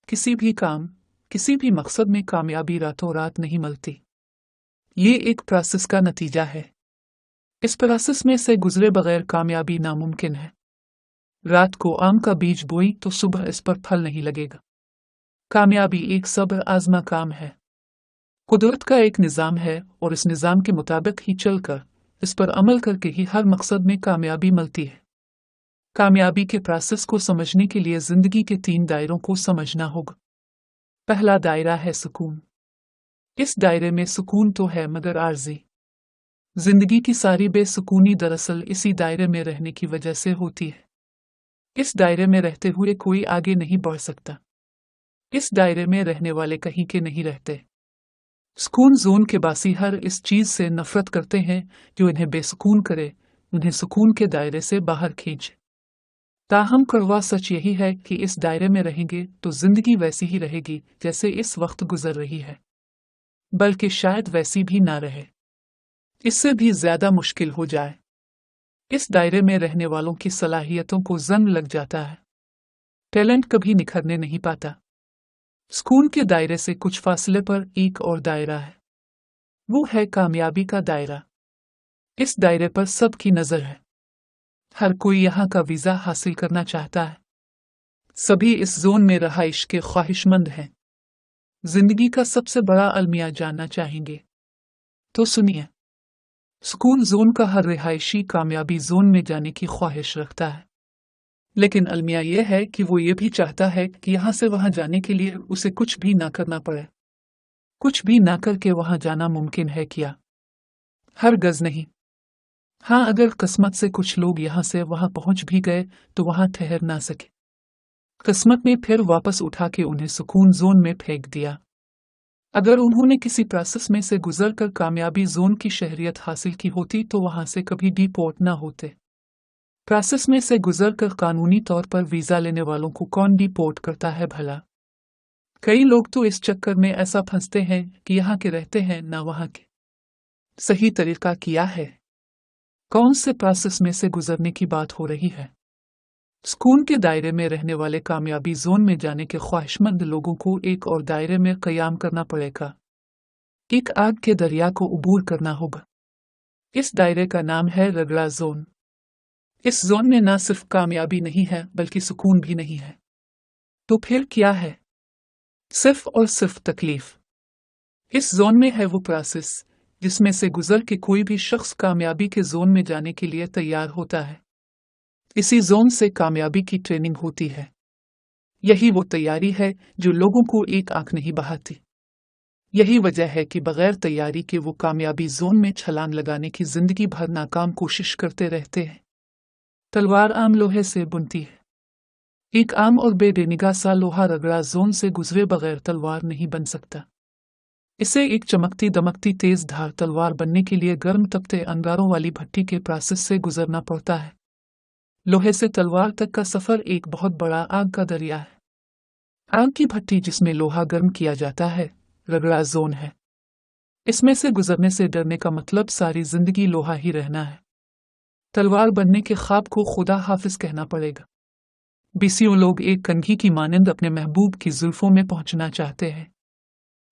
किसी भी काम, किसी भी मकसद में कामयाबी रातों रात नहीं मिलती। ये एक प्रोसेस का नतीजा है। इस प्रोसेस में से गुजरे बगैर कामयाबी नामुमकिन है। रात को आम का बीज बोई तो सुबह इस पर फल नहीं लगेगा। कामयाबी एक सब्र आजमा काम है। कुदरत का एक निज़ाम है और इस निज़ाम के मुताबिक ही चलकर इस पर अमल करके ही हर मकसद में कामयाबी मिलती है। कामयाबी के प्रोसेस को समझने के लिए जिंदगी के 3 दायरों को समझना होगा। पहला दायरा है सुकून। इस दायरे में सुकून तो है मगर आर्जी। जिंदगी की सारी बेसुकूनी दरअसल इसी दायरे में रहने की वजह से होती है। इस दायरे में रहते हुए कोई आगे नहीं बढ़ सकता। इस दायरे में रहने वाले कहीं के नहीं रहते। सुकून जोन के बासी हर इस चीज से नफरत करते हैं जो इन्हें बेसुकून करे, उन्हें सुकून के दायरे से बाहर खींचे। ताहम कड़वा सच यही है कि इस दायरे में रहेंगे तो जिंदगी वैसी ही रहेगी जैसे इस वक्त गुजर रही है, बल्कि शायद वैसी भी ना रहे, इससे भी ज्यादा मुश्किल हो जाए। इस दायरे में रहने वालों की सलाहियतों को जंग लग जाता है। टैलेंट कभी निखरने नहीं पाता। सुकून के दायरे से कुछ फासले पर एक और दायरा है, वो है कामयाबी का दायरा। इस दायरे पर सबकी नजर है। हर कोई यहाँ का वीजा हासिल करना चाहता है। सभी इस जोन में रहाइश के ख्वाहिशमंद हैं। जिंदगी का सबसे बड़ा अलमिया जानना चाहेंगे तो सुनिए। सुकून जोन का हर रिहायशी कामयाबी जोन में जाने की ख्वाहिश रखता है, लेकिन अलमिया यह है कि वो ये भी चाहता है कि यहाँ से वहाँ जाने के लिए उसे कुछ भी ना करना पड़े। कुछ भी ना करके वहाँ जाना मुमकिन है क्या? हर गज नहीं। हाँ, अगर किस्मत से कुछ लोग यहाँ से वहाँ पहुँच भी गए तो वहाँ ठहर ना सके। किस्मत ने फिर वापस उठा के उन्हें सुकून जोन में फेंक दिया। अगर उन्होंने किसी प्रोसेस में से गुजर कर कामयाबी जोन की शहरियत हासिल की होती तो वहां से कभी डिपोर्ट ना होते। प्रोसेस में से गुजर कर कानूनी तौर पर वीजा लेने वालों को कौन डिपोर्ट करता है भला? कई लोग तो इस चक्कर में ऐसा फंसते हैं कि यहाँ के रहते हैं ना वहाँ के। सही तरीका क्या है? कौन से प्रोसेस में से गुजरने की बात हो रही है? सुकून के दायरे में रहने वाले कामयाबी जोन में जाने के ख्वाहिशमंद लोगों को एक और दायरे में क़याम करना पड़ेगा। एक आग के दरिया को उबूर करना होगा। इस दायरे का नाम है रगड़ा जोन। इस जोन में ना सिर्फ कामयाबी नहीं है बल्कि सुकून भी नहीं है। तो फिर क्या है? सिर्फ और सिर्फ तकलीफ। इस जोन में है वो प्रोसेस जिसमें से गुजर के कोई भी शख्स कामयाबी के जोन में जाने के लिए तैयार होता है। इसी जोन से कामयाबी की ट्रेनिंग होती है। यही वो तैयारी है जो लोगों को एक आंख नहीं बहाती। यही वजह है कि बगैर तैयारी के वो कामयाबी जोन में छलांग लगाने की जिंदगी भर नाकाम कोशिश करते रहते हैं। तलवार आम लोहे से बुनती है। एक आम और बेनिगाह सा लोहा रगड़ा जोन से गुजरे बगैर तलवार नहीं बन सकता। इसे एक चमकती दमकती तेज धार तलवार बनने के लिए गर्म तपते अंगारों वाली भट्टी के प्रोसेस से गुजरना पड़ता है। लोहे से तलवार तक का सफर एक बहुत बड़ा आग का दरिया है। आग की भट्टी जिसमें लोहा गर्म किया जाता है रगड़ा जोन है। इसमें से गुजरने से डरने का मतलब सारी जिंदगी लोहा ही रहना है। तलवार बनने के ख्वाब को खुदा हाफिज कहना पड़ेगा। बीसियों लोग एक कंघी की मानंद अपने महबूब की जुल्फों में पहुंचना चाहते हैं,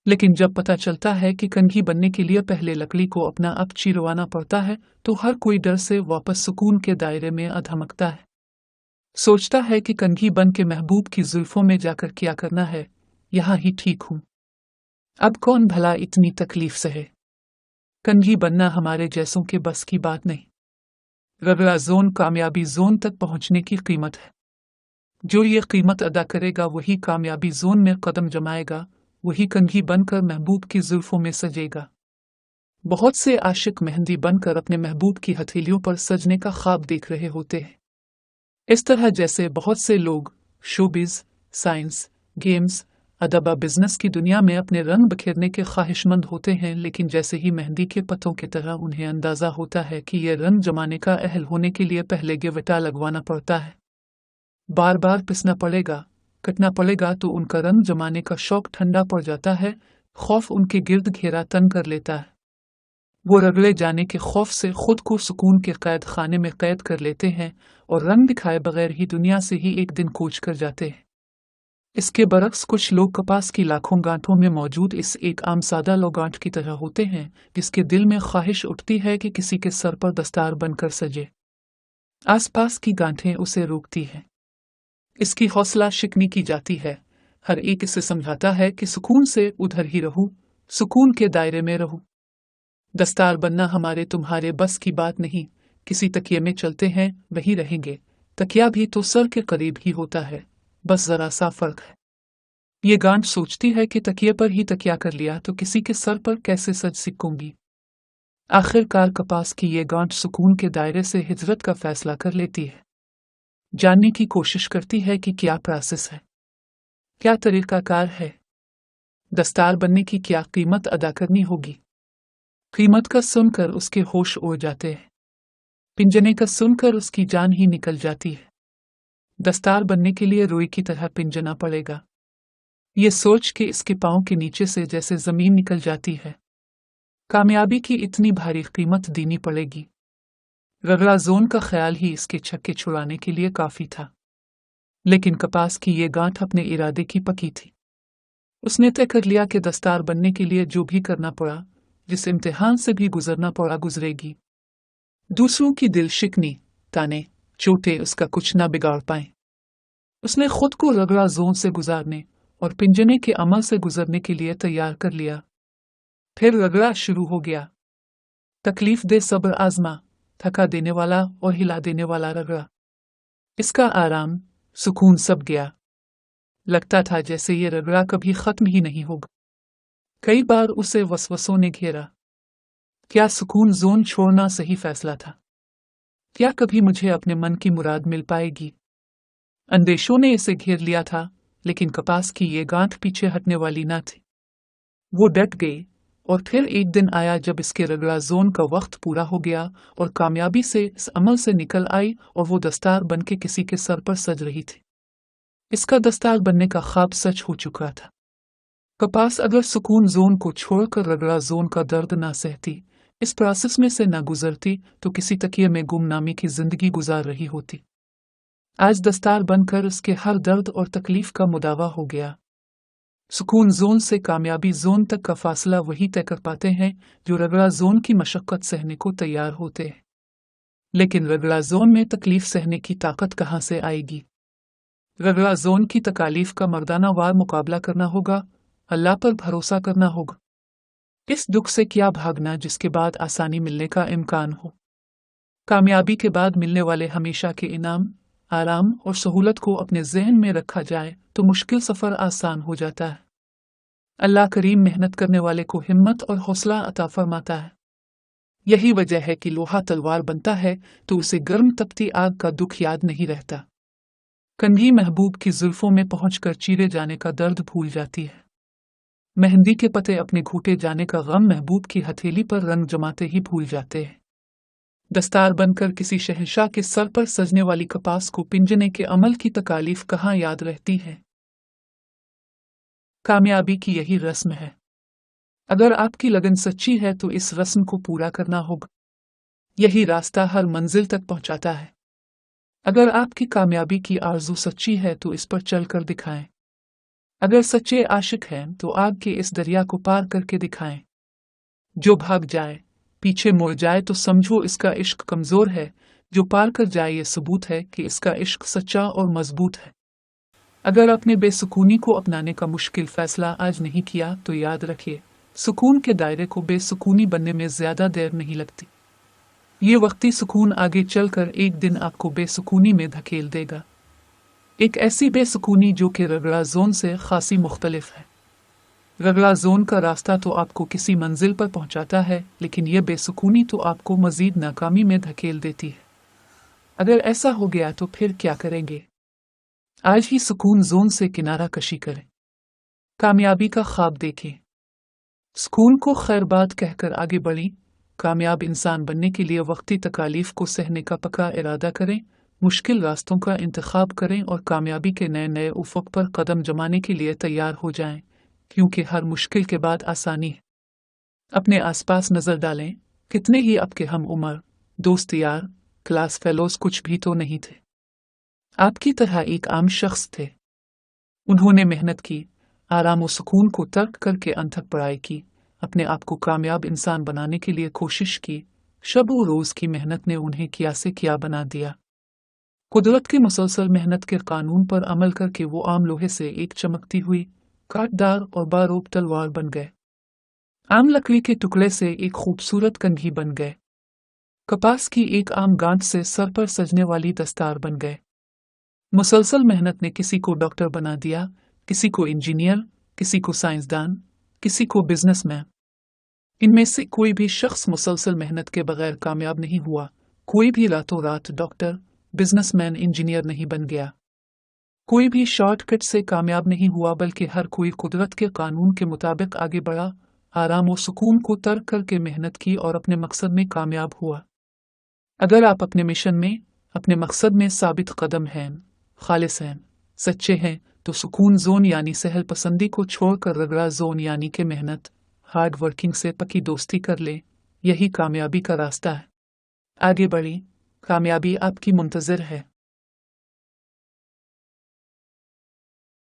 लेकिन जब पता चलता है कि कंघी बनने के लिए पहले लकड़ी को अपना आप चिरवाना पड़ता है तो हर कोई डर से वापस सुकून के दायरे में अधमकता है। सोचता है कि कंघी बन के महबूब की जुल्फों में जाकर क्या करना है, यहाँ ही ठीक हूँ। अब कौन भला इतनी तकलीफ सहे? कंघी बनना हमारे जैसों के बस की बात नहीं। रगड़ा जोन कामयाबी जोन तक पहुंचने की कीमत है। जो ये कीमत अदा करेगा वही कामयाबी जोन में कदम जमाएगा, वही कंघी बनकर महबूब की जुल्फों में सजेगा। बहुत से आशिक मेहंदी बनकर अपने महबूब की हथेलियों पर सजने का ख्वाब देख रहे होते हैं। इस तरह जैसे बहुत से लोग शोबिज, साइंस, गेम्स, अदबा बिजनेस की दुनिया में अपने रंग बखेरने के ख्वाहिशमंद होते हैं, लेकिन जैसे ही मेहंदी के पत्तों की तरह उन्हें अंदाजा होता है कि ये रंग जमाने का अहल होने के लिए पहले गेवटा लगवाना पड़ता है, बार बार पिसना पड़ेगा, कटना पड़ेगा, तो उनका रंग जमाने का शौक ठंडा पड़ जाता है। खौफ उनके गिर्द घेरा तंग कर लेता है। वो रगड़े जाने के खौफ से खुद को सुकून के कैद खाने में कैद कर लेते हैं और रंग दिखाए बगैर ही दुनिया से ही एक दिन कूच कर जाते हैं। इसके बरक्स कुछ लोग कपास की लाखों गांठों में मौजूद इस एक आम सादा लो गांठ की तरह होते हैं, जिसके दिल में ख्वाहिश उठती है कि किसी के सर पर दस्तार बनकर सजे। आसपास की गांठें उसे रोकती हैं। इसकी हौसला शिकनी की जाती है। हर एक इसे समझाता है कि सुकून से उधर ही रहूं, सुकून के दायरे में रहूं। दस्तार बनना हमारे तुम्हारे बस की बात नहीं। किसी तकिए में चलते हैं वही रहेंगे। तकिया भी तो सर के करीब ही होता है, बस जरा सा फर्क है। ये गांठ सोचती है कि तकिए पर ही तकिया कर लिया तो किसी के सर पर कैसे सज सकूंगी। आखिरकार कपास की ये गांठ सुकून के दायरे से हिजरत का फैसला कर लेती है। जानने की कोशिश करती है कि क्या प्रोसेस है, क्या तरीकाकार है, दस्तार बनने की क्या कीमत अदा करनी होगी। कीमत का सुनकर उसके होश उड़ जाते हैं। पिंजने का सुनकर उसकी जान ही निकल जाती है। दस्तार बनने के लिए रुई की तरह पिंजना पड़ेगा। ये सोच के इसके पांव के नीचे से जैसे जमीन निकल जाती है। कामयाबी की इतनी भारी कीमत देनी पड़ेगी। रगड़ा जोन का ख्याल ही इसके छक्के छुड़ाने के लिए काफी था। लेकिन कपास की ये गांठ अपने इरादे की पकी थी। उसने तय कर लिया कि दस्तार बनने के लिए जो भी करना पड़ा, जिस इम्तिहान से भी गुजरना पड़ा, गुजरेगी। दूसरों की दिल शिकनी, ताने, चोटें उसका कुछ ना बिगाड़ पाए। उसने खुद को रगड़ा जोन से गुजारने और पिंजने के अमल से गुजरने के लिए तैयार कर लिया। फिर रगड़ा शुरू हो गया। तकलीफ दे सब्र आजमा, थका देने वाला और हिला देने वाला रगड़ा। इसका आराम, सुकून सब गया। लगता था जैसे ये रगड़ा कभी खत्म ही नहीं होगा। कई बार उसे वसवसों ने घेरा। क्या सुकून जोन छोड़ना सही फैसला था? क्या कभी मुझे अपने मन की मुराद मिल पाएगी? अंदेशों ने इसे घेर लिया था, लेकिन कपास की ये गांठ पीछे हटने वाली ना थी। वो डट गई। और फिर एक दिन आया जब इसके रगड़ा जोन का वक्त पूरा हो गया और कामयाबी से इस अमल से निकल आई और वो दस्तार बनके किसी के सर पर सज रही थी। इसका दस्तार बनने का ख्वाब सच हो चुका था। कपास अगर सुकून जोन को छोड़कर रगड़ा जोन का दर्द ना सहती, इस प्रोसेस में से ना गुजरती, तो किसी तकिए में गुमनामी की जिंदगी गुजार रही होती। आज दस्तार बनकर उसके हर दर्द और तकलीफ का मुदावा हो गया। सुकून जोन से कामयाबी जोन तक का फासला वही तय कर पाते हैं जो रगड़ा जोन की मशक्कत सहने को तैयार होते हैं। लेकिन रगड़ा जोन में तकलीफ सहने की ताकत कहाँ से आएगी? रगड़ा जोन की तकालीफ का मर्दाना वार मुकाबला करना होगा, अल्लाह पर भरोसा करना होगा। इस दुख से क्या भागना जिसके बाद आसानी मिलने का इम्कान हो। कामयाबी के बाद मिलने वाले हमेशा के इनाम, आराम और सहूलत को अपने जहन में रखा जाए तो मुश्किल सफ़र आसान हो जाता है। अल्लाह करीम मेहनत करने वाले को हिम्मत और हौसला अता फरमाता है। यही वजह है कि लोहा तलवार बनता है तो उसे गर्म तपती आग का दुख याद नहीं रहता। कंघी महबूब की जुल्फों में पहुंचकर चीरे जाने का दर्द भूल जाती है। मेहंदी के पते अपने घूटे जाने का गम महबूब की हथेली पर रंग जमाते ही भूल जाते हैं। दस्तार बनकर किसी शहंशाह के सर पर सजने वाली कपास को पिंजने के अमल की तकालीफ कहाँ याद रहती है। कामयाबी की यही रस्म है। अगर आपकी लगन सच्ची है तो इस रस्म को पूरा करना होगा। यही रास्ता हर मंजिल तक पहुंचाता है। अगर आपकी कामयाबी की आरज़ू सच्ची है तो इस पर चलकर दिखाएं। अगर सच्चे आशिक हैं तो आग के इस दरिया को पार करके दिखाएं। जो भाग जाए, पीछे मुड़ जाए तो समझो इसका इश्क कमज़ोर है। जो पार कर जाए ये सबूत है कि इसका इश्क सच्चा और मजबूत है। अगर अपने बेसुकूनी को अपनाने का मुश्किल फैसला आज नहीं किया तो याद रखिए, सुकून के दायरे को बेसुकूनी बनने में ज़्यादा देर नहीं लगती। ये वक्ती सुकून आगे चलकर एक दिन आपको बेसुकूनी में धकेल देगा। एक ऐसी बेसुकूनी जो कि रगड़ा जोन से खासी मुख्तलिफ है। रगड़ा जोन का रास्ता तो आपको किसी मंजिल पर पहुंचाता है, लेकिन यह बेसुकूनी तो आपको मजीद नाकामी में धकेल देती है। अगर ऐसा हो गया तो फिर क्या करेंगे? आज ही सुकून जोन से किनारा कशी करें। कामयाबी का ख्वाब देखें। सुकून को खैरबाद कहकर आगे बढ़ें। कामयाब इंसान बनने के लिए वक्ती तकालीफ को सहने का पक्का इरादा करें, मुश्किल रास्तों का इंतखाब करें और कामयाबी के नए नए उफ़क़ पर कदम जमाने के लिए तैयार हो जाएं, क्योंकि हर मुश्किल के बाद आसानी है। अपने आसपास नज़र डालें, कितने ही आपके हम उम्र, दोस्त यार, क्लास फेलोज कुछ भी तो नहीं थे। आपकी तरह एक आम शख्स थे। उन्होंने मेहनत की, आराम और सुकून को तर्क करके अनथक पढ़ाई की, अपने आप को कामयाब इंसान बनाने के लिए कोशिश की। शब और रोज की मेहनत ने उन्हें क्या से क्या बना दिया। कुदरत की मुसलसल मेहनत के कानून पर अमल करके वो आम लोहे से एक चमकती हुई, काटदार और बारूद तलवार बन गए। आम लकड़ी के टुकड़े से एक खूबसूरत कंघी बन गए। कपास की एक आम गांठ से सर पर सजने वाली दस्तार बन गए। मुसलसल मेहनत ने किसी को डॉक्टर बना दिया, किसी को इंजीनियर, किसी को साइंसदान, किसी को बिजनेसमैन। इनमें से कोई भी शख्स मुसलसल मेहनत के बगैर कामयाब नहीं हुआ। कोई भी रातों रात डॉक्टर, बिजनेसमैन, इंजीनियर नहीं बन गया। कोई भी शॉर्टकट से कामयाब नहीं हुआ, बल्कि हर कोई कुदरत के कानून के मुताबिक आगे बढ़ा, आराम और सुकून को तर्क करके मेहनत की और अपने मकसद में कामयाब हुआ। अगर आप अपने मिशन में, अपने मकसद में साबित कदम हैं, खालिस हैं, सच्चे हैं, तो सुकून जोन यानी सहल पसंदी को छोड़कर रगड़ा जोन यानी कि मेहनत, हार्ड वर्किंग से पक्की दोस्ती कर ले। यही कामयाबी का रास्ता है। आगे बढ़ी, कामयाबी आपकी मुंतज़िर है।